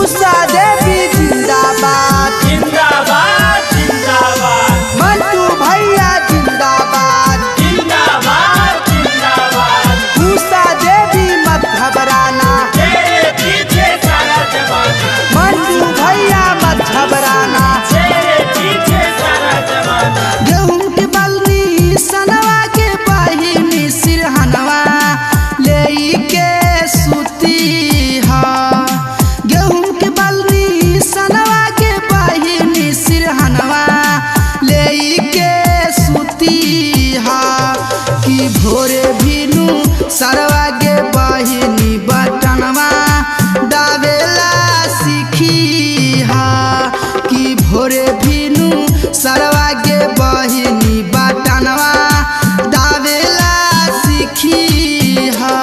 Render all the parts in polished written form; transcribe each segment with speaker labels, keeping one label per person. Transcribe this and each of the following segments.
Speaker 1: उषा देवी जिंदाबाद
Speaker 2: जिंदाबाद जिंदाबाद।
Speaker 1: मंटू भैया जिंदाबाद
Speaker 2: जिंदाबाद जिंदाबाद।
Speaker 1: उषा देवी मत घबराना,
Speaker 2: तेरे पीछे सारा जमाना।
Speaker 1: मंटू भैया मत घबराना।
Speaker 2: तेरे पीछे सारा जमाना।
Speaker 1: गेहूं के बलनी सनवा के बहिनी सिरहनवा ले के सुती हा। गेहूं के बलनी सनवा के बहिनी सिरहनवा ले के सुती हा। कि भोरे भीनू सरवा के बहिनी बटनवा दावेला सीखी हा। कि भोरे भीनू सरवा के बहिनी बटनवा दावेला सीखी हा।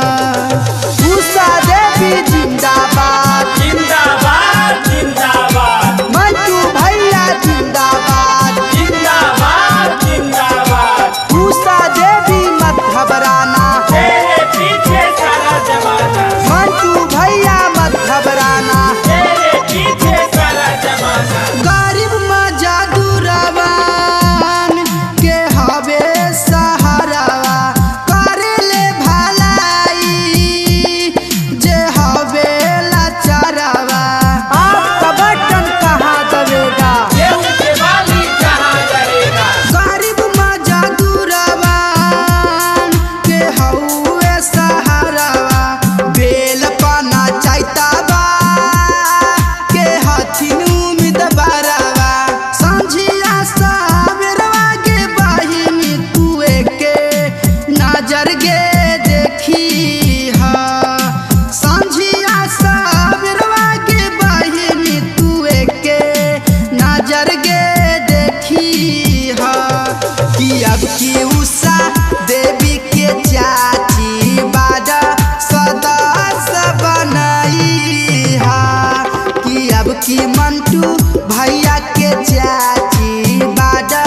Speaker 1: उषा देवी जिंदाबाद
Speaker 2: जिंदाबाद जिंदाबाद।
Speaker 1: मंटू भैया जिंदाबाद
Speaker 2: जिंदाबाद जिंदाबाद।
Speaker 1: उषा देवी मत घबराना,
Speaker 2: तेरे पीछे सारा जमाना।
Speaker 1: मंटू भैया मत घबराना।
Speaker 2: तेरे पीछे सारा जमाना।
Speaker 1: गरीब मजदूरवन के हवे सहारावा करेले भलाई जे हवे लाचारवा। आपका बटन कहाँ दबेगा,
Speaker 2: गेहूं के बाली कहाँ करेगा।
Speaker 1: गरीब मजदूरवन के हवे सहारावा बेल पाना चाहता बा के हथिन उम्मीद बारावा। संझिया साबरवा के बहिनी तुए के नजर गे देखी हा। संझिया साबरवा के बहिनी तुए के नजर गे देखी हा। कि अब की उषा देवी के चाची बाजा सदस्य बनाई हा। कि अब की मंटू भैया के चाची बाजा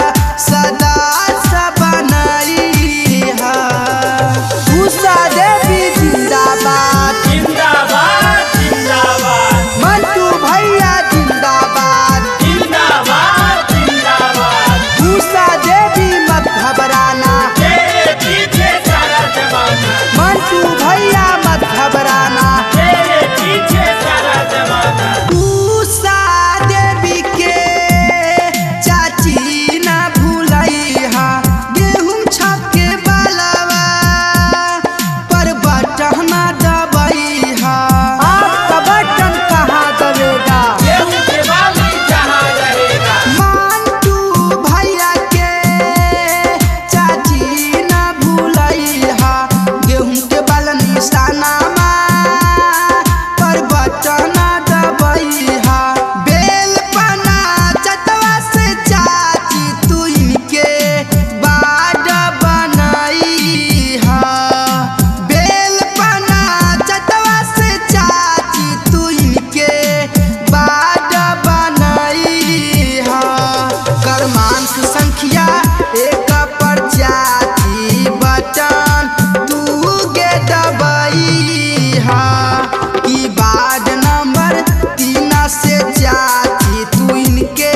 Speaker 1: सदस्य बनाई हा। उषा देवी जिंदाबाद
Speaker 2: जिंदाबाद जिंदाबाद।
Speaker 1: मंटू भैया जिंदाबाद
Speaker 2: जिंदाबाद जिंदाबाद।
Speaker 1: उषा देवी मत घबराना,
Speaker 2: तेरे पीछे सारा जमाना।
Speaker 1: मंटू भैया मत घबराना।
Speaker 2: तेरे पीछे सारा जमाना।
Speaker 1: उषा देवी के चाची ना भूलई हा। गेहूं छके बालवा पर बटन दबई हा। आपका बटन कहाँ दबेगा,
Speaker 2: गेहूं के बाली कहाँ करेगा।
Speaker 1: मंटू भैया के चाची ना भूलई हा। गेहूं के बलनी सनामा पर बटन दबई हा। बेल पना चटवा से चाची तू इनके बाट बनाई हा। बेल पना चटवा से चाची तू इनके बाट बनाई हा। क्रमांक संख्या एक पर चाची बटन तू गे दबई हा। कि वार्ड नंबर 3 से चाची तू इनके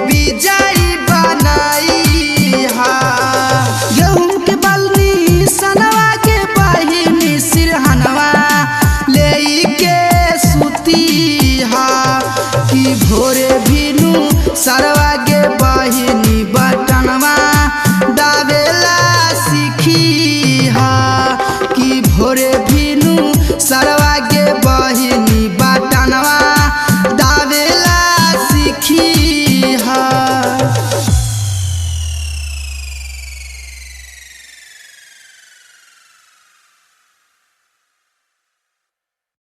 Speaker 1: विजयी बनाई हा। गेहूं के बलनी सनवा के बहिनी सिरहनवा ले के सुती हा। कि भोरे